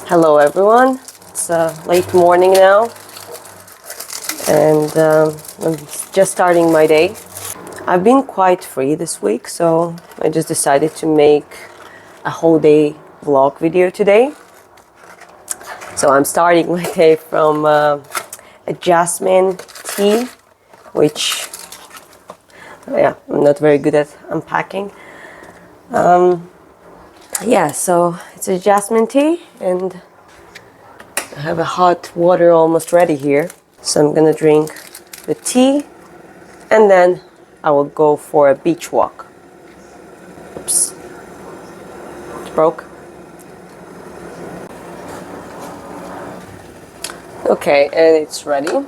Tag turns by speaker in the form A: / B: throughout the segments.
A: Hello everyone, it's late morning now and I'm just starting my day. I've been quite free this week, so I just decided to make a whole day vlog video today. So I'm starting my day from a jasmine tea, which I'm not very good at unpacking. So it's a jasmine tea and I have a hot water almost ready here. So I'm gonna drink the tea and then I will go for a beach walk. Oops, it broke. Okay, and it's ready.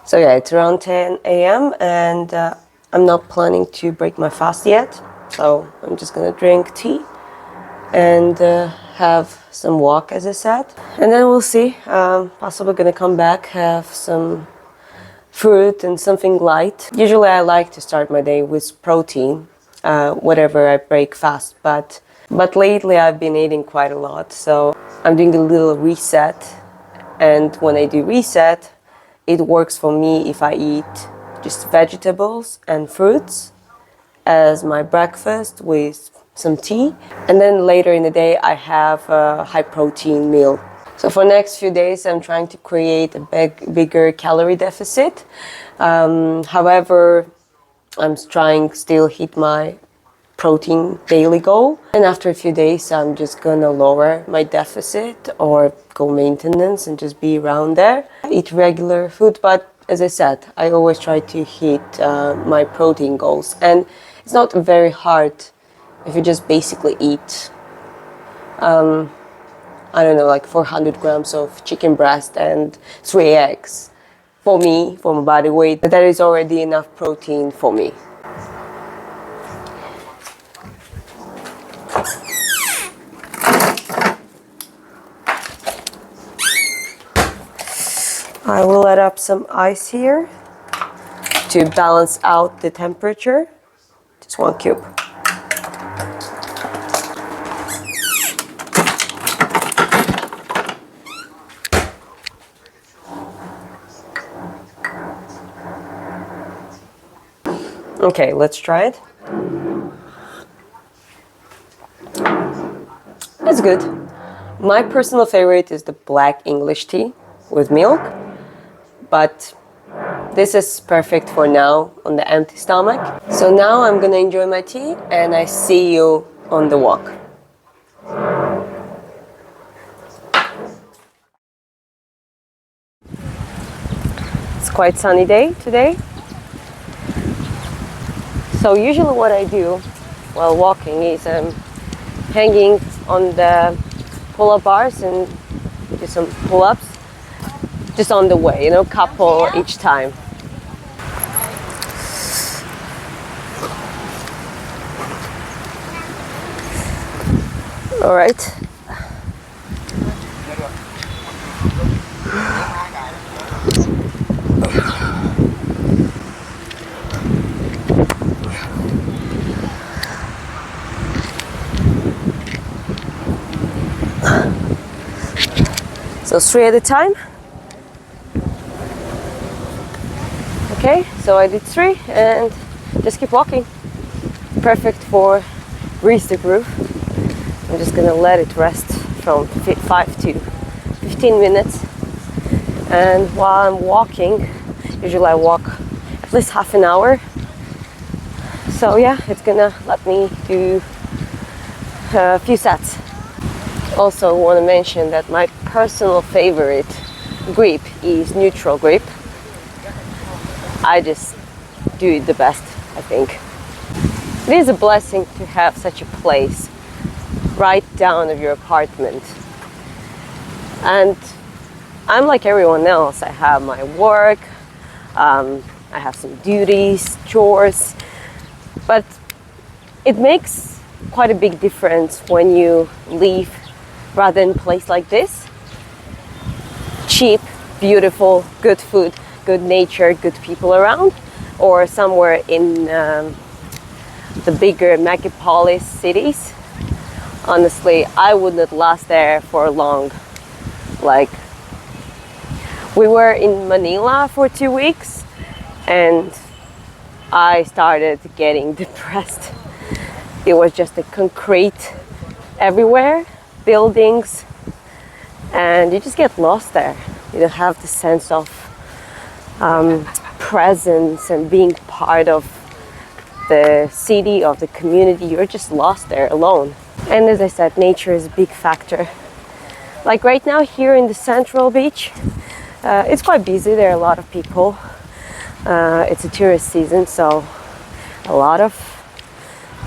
A: So yeah, it's around 10 a.m. and I'm not planning to break my fast yet. So I'm just gonna drink tea and have some walk, as I said. And then we'll see. Possibly gonna come back, have some fruit and something light. Usually I like to start my day with protein, whatever I break fast. But lately I've been eating quite a lot. So I'm doing a little reset. And when I do reset, it works for me if I eat just vegetables and fruits as my breakfast with some tea. And then later in the day, I have a high protein meal. So for the next few days, I'm trying to create a bigger calorie deficit. However, I'm trying still hit my protein daily goal. And after a few days, I'm just gonna lower my deficit or go maintenance and just be around there. Eat regular food, but as I said, I always try to hit my protein goals. And it's not very hard if you just basically eat, I don't know, like 400 grams of chicken breast and 3 eggs. For me, for my body weight, that is already enough protein for me. I will add up some ice here to balance out the temperature. Just 1 cube. Okay, let's try it. It's good. My personal favorite is the black English tea with milk, but this is perfect for now on the empty stomach. So now I'm gonna enjoy my tea and I see you on the walk. It's quite sunny day today. So usually what I do while walking is I'm hanging on the pull-up bars and do some pull-ups just on the way, couple each time. All right. So 3 at a time. Okay, so I did 3 and just keep walking. Perfect for grease the groove. I'm just gonna let it rest from 5 to 15 minutes. And while I'm walking, usually I walk at least half an hour. So yeah, it's gonna let me do a few sets. Also want to mention that my personal favorite grip is neutral grip. I just do it the best, I think. It is a blessing to have such a place right down of your apartment. And I'm like everyone else. I have my work, I have some duties, chores, but it makes quite a big difference when you leave rather than a place like this. Cheap, beautiful, good food, good nature, good people around, or somewhere in the bigger megapolis cities. Honestly, I would not last there for long. Like, we were in Manila for 2 weeks and I started getting depressed. It was just a concrete everywhere, buildings, and you just get lost there. You don't have the sense of presence and being part of the city, of the community. You're just lost there alone. And as I said, nature is a big factor. Like right now here in the Central Beach, it's quite busy. There are a lot of people. It's a tourist season, so a lot of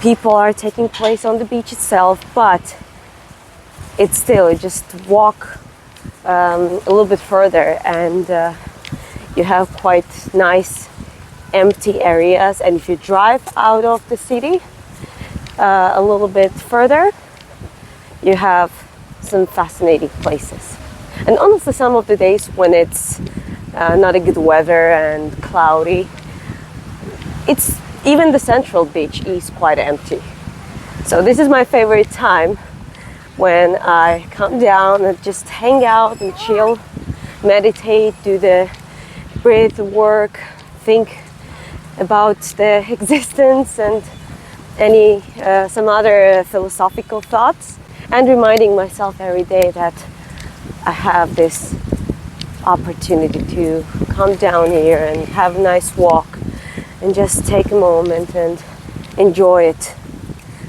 A: people are taking place on the beach itself, but it's still, you just walk a little bit further and you have quite nice empty areas. And if you drive out of the city a little bit further, you have some fascinating places. And honestly, some of the days when it's not a good weather and cloudy, it's even the Central Beach is quite empty. So this is my favorite time, when I come down and just hang out and chill, meditate, do the breath work, think about the existence and any some other philosophical thoughts, and reminding myself every day that I have this opportunity to come down here and have a nice walk and just take a moment and enjoy it.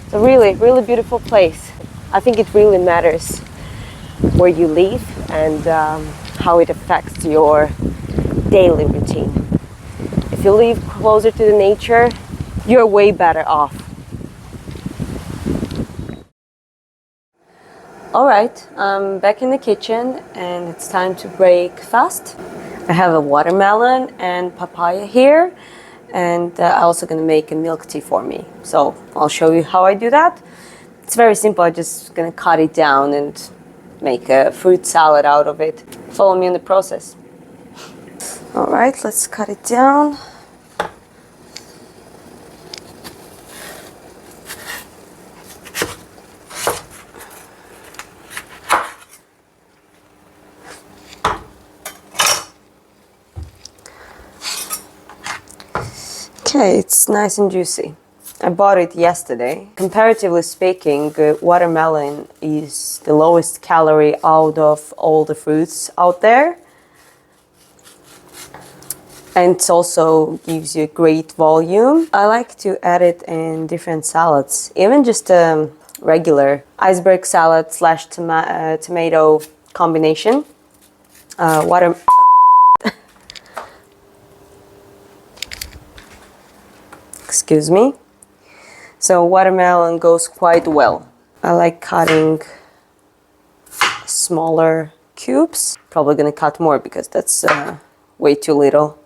A: It's a really, really beautiful place. I think it really matters where you live and how it affects your daily routine. If you live closer to the nature, you're way better off. All right, I'm back in the kitchen and it's time to break fast. I have a watermelon and papaya here, and I'm also gonna make a milk tea for me. So I'll show you how I do that. It's very simple. I'm just gonna cut it down and make a fruit salad out of it. Follow me in the process. All right, let's cut it down. Okay, it's nice and juicy. I bought it yesterday. Comparatively speaking, watermelon is the lowest calorie out of all the fruits out there. And it also gives you a great volume. I like to add it in different salads, even just a regular iceberg salad slash tomato combination. Excuse me. So watermelon goes quite well. I like cutting smaller cubes. Probably gonna cut more because that's way too little.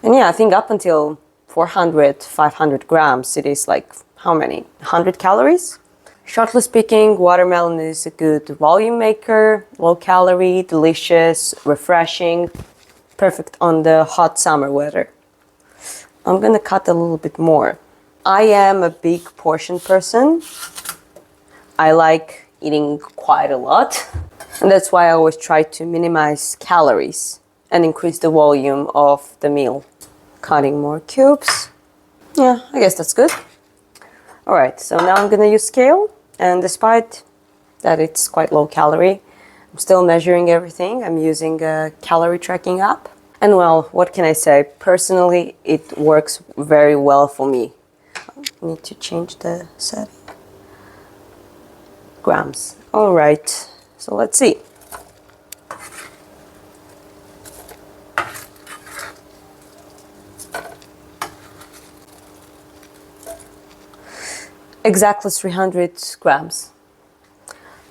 A: And yeah, I think up until 400, 500 grams, it is like, how many? 100 calories? Shortly speaking, watermelon is a good volume maker, low calorie, delicious, refreshing, perfect on the hot summer weather. I'm gonna cut a little bit more. I am a big portion person. I like eating quite a lot. And that's why I always try to minimize calories and increase the volume of the meal. Cutting more cubes. Yeah, I guess that's good. All right, so now I'm gonna use scale. And despite that it's quite low calorie, I'm still measuring everything. I'm using a calorie tracking app. And well, what can I say? Personally, it works very well for me. I need to change the setting. Grams. All right, so let's see. Exactly 300 grams,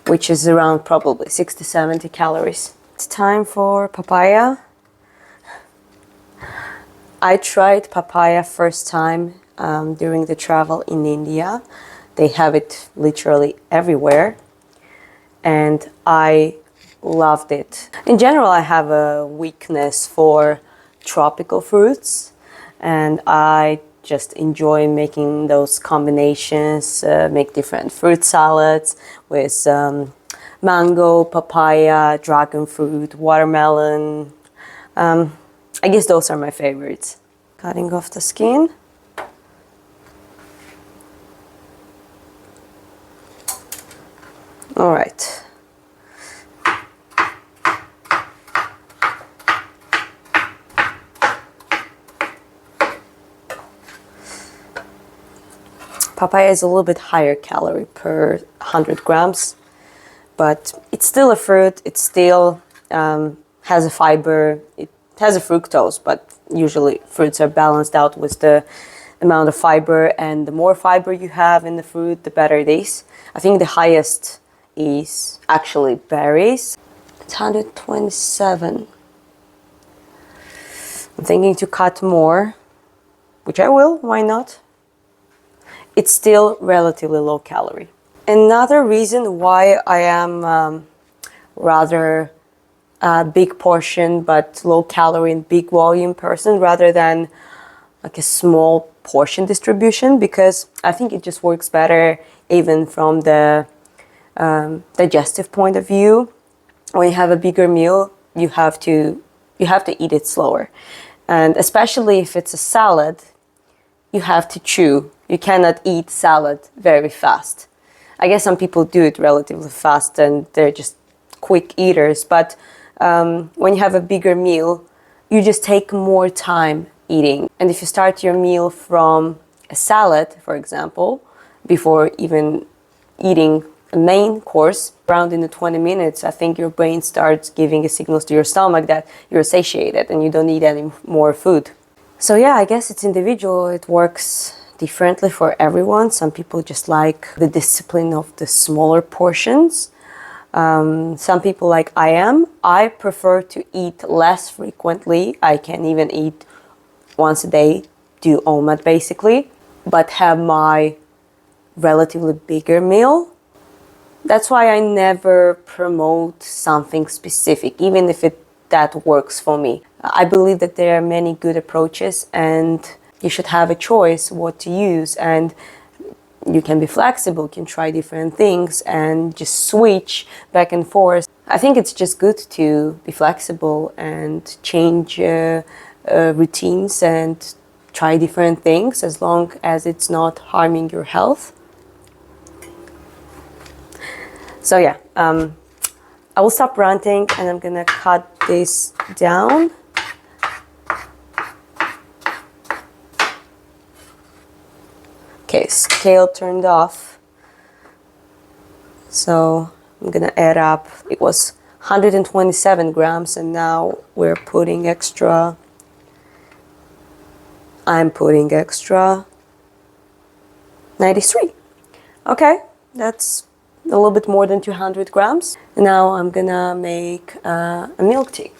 A: which is around probably 60, 70 calories. It's time for papaya. I tried papaya first time during the travel in India. They have it literally everywhere. and I loved it. In general, I have a weakness for tropical fruits, and I just enjoy making those combinations, make different fruit salads with mango, papaya, dragon fruit, watermelon. I guess those are my favorites. Cutting off the skin. All right. Papaya is a little bit higher calorie per 100 grams, but it's still a fruit. It still has a fiber. It has a fructose, but usually fruits are balanced out with the amount of fiber, and the more fiber you have in the fruit, the better it is. I think the highest is actually berries. It's 127. I'm thinking to cut more, which I will, why not? It's still relatively low calorie. Another reason why I am rather big portion but low calorie and big volume person rather than like a small portion distribution, because I think it just works better even from the digestive point of view. When you have a bigger meal, you have to eat it slower, and especially if it's a salad, you have to chew. You cannot eat salad very fast. I guess some people do it relatively fast and they're just quick eaters, but when you have a bigger meal, you just take more time eating. And if you start your meal from a salad, for example, before even eating a main course, around in the 20 minutes, I think your brain starts giving signals to your stomach that you're satiated and you don't need any more food. So yeah, I guess it's individual. It works differently for everyone. Some people just like the discipline of the smaller portions. Some people, like I prefer to eat less frequently. I can even eat once a day, do OMAD basically, but have my relatively bigger meal. That's why I never promote something specific, even if that works for me. I believe that there are many good approaches and you should have a choice what to use, and you can be flexible, you can try different things and just switch back and forth. I think it's just good to be flexible and change routines and try different things as long as it's not harming your health. So yeah, I will stop ranting and I'm gonna cut this down. Okay, scale turned off. So I'm gonna add up. It was 127 grams and now we're putting extra. I'm putting extra 93. Okay, that's a little bit more than 200 grams. Now I'm gonna make a milk tea.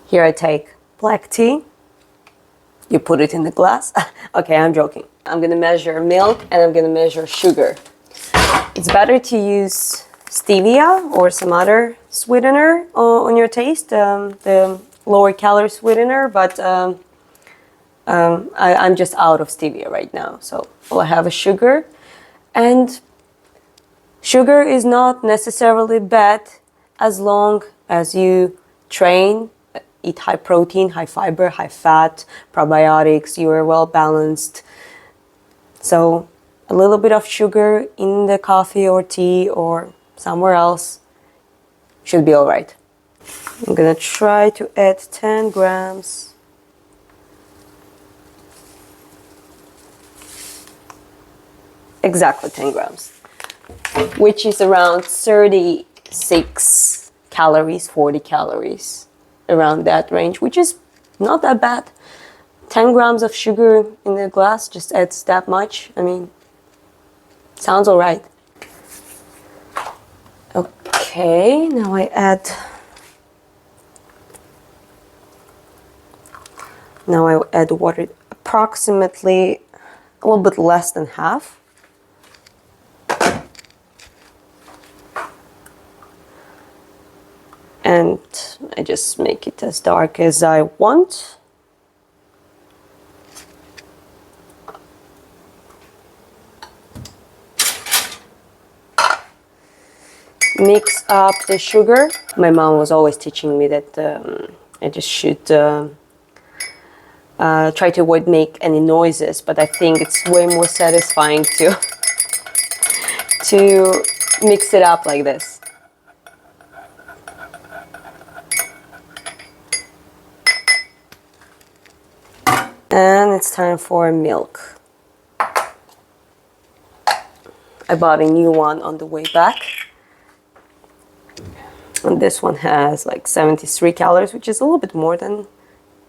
A: Here I take black tea. You put it in the glass. Okay, I'm joking. I'm gonna measure milk and I'm gonna measure sugar. It's better to use stevia or some other sweetener on your taste, the lower calorie sweetener, but I'm just out of stevia right now. So all I have is sugar. And sugar is not necessarily bad as long as you train, eat high protein, high fiber, high fat, probiotics, you are well balanced. So a little bit of sugar in the coffee or tea or somewhere else should be all right. I'm gonna try to add 10 grams. Exactly 10 grams, which is around 36 calories, 40 calories, around that range, which is not that bad. 10 grams of sugar in a glass just adds that much. I mean, sounds all right. Okay, now I add water, approximately a little bit less than half. I just make it as dark as I want. Mix up the sugar. My mom was always teaching me that I just should try to avoid make any noises, but I think it's way more satisfying to mix it up like this. And it's time for milk. I bought a new one on the way back. And this one has like 73 calories, which is a little bit more than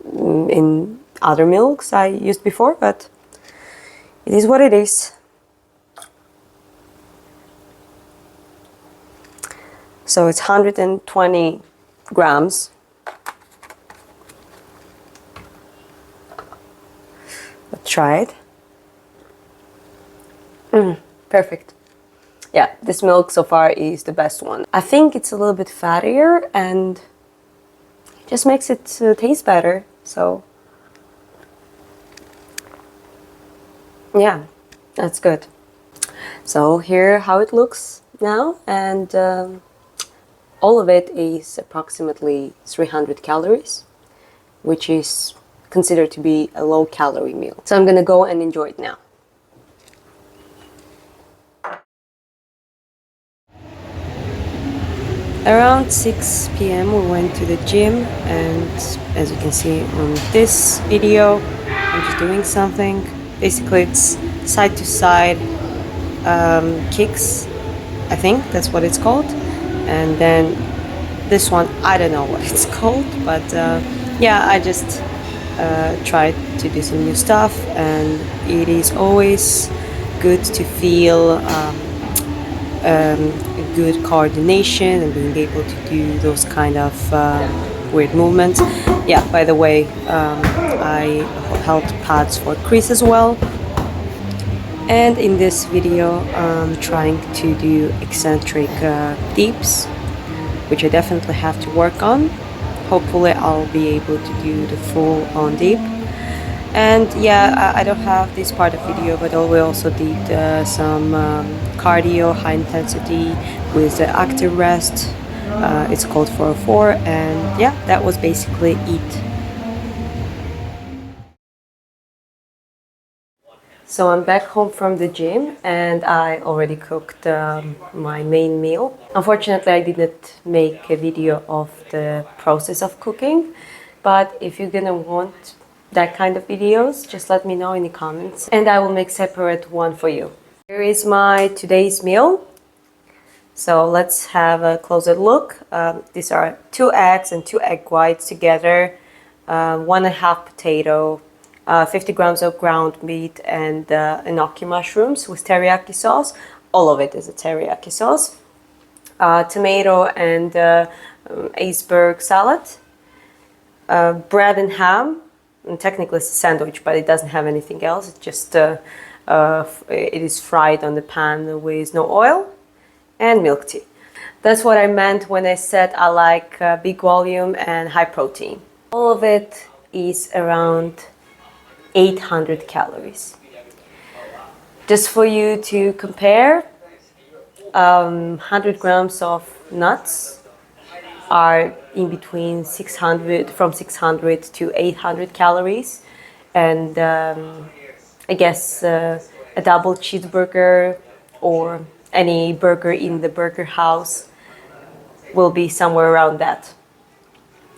A: in other milks I used before, but it is what it is. So it's 120 grams. Let's try it. Perfect. Yeah, this milk so far is the best one. I think it's a little bit fattier and it just makes it taste better. So yeah, that's good. So here how it looks now, and all of it is approximately 300 calories, which is considered to be a low calorie meal. So I'm gonna go and enjoy it now. Around 6 p.m. we went to the gym, and as you can see on this video, I'm just doing something. Basically it's side to side kicks, I think that's what it's called. And then this one, I don't know what it's called, but yeah, I just tried to do some new stuff, and it is always good to feel good coordination and being able to do those kind of weird movements. Yeah, by the way, I held pads for Chris as well. And in this video, I'm trying to do eccentric dips, which I definitely have to work on. Hopefully I'll be able to do the full on dip. And yeah, I don't have this part of video, but we also did some cardio, high intensity with the active rest. It's called 404, and yeah, that was basically it. So I'm back home from the gym, and I already cooked my main meal. Unfortunately, I didn't make a video of the process of cooking, but if you're gonna want that kind of videos, just let me know in the comments and I will make separate one for you. Here is my today's meal. So let's have a closer look. These are 2 eggs and 2 egg whites together, 1.5 potato, 50 grams of ground meat, and enoki mushrooms with teriyaki sauce. All of it is a teriyaki sauce. Tomato and iceberg salad. Bread and ham. And technically it's a sandwich, but it doesn't have anything else. It's just it is fried on the pan with no oil, and milk tea. That's what I meant when I said I like big volume and high protein. All of it is around 800 calories. Just for you to compare, 100 grams of nuts are in between 600 to 800 calories, and I guess a double cheeseburger or any burger in the burger house will be somewhere around that.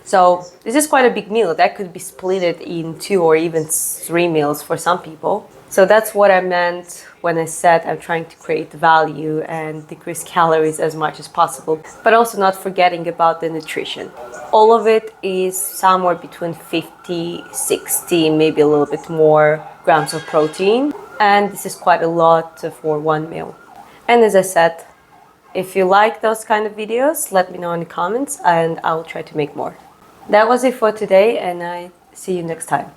A: So this is quite a big meal that could be split in 2 or even 3 meals for some people. So that's what I meant when I said I'm trying to create value and decrease calories as much as possible, but also not forgetting about the nutrition. All of it is somewhere between 50, 60, maybe a little bit more grams of protein. And this is quite a lot for one meal. And as I said, if you like those kind of videos, let me know in the comments and I'll try to make more. That was it for today, and I see you next time.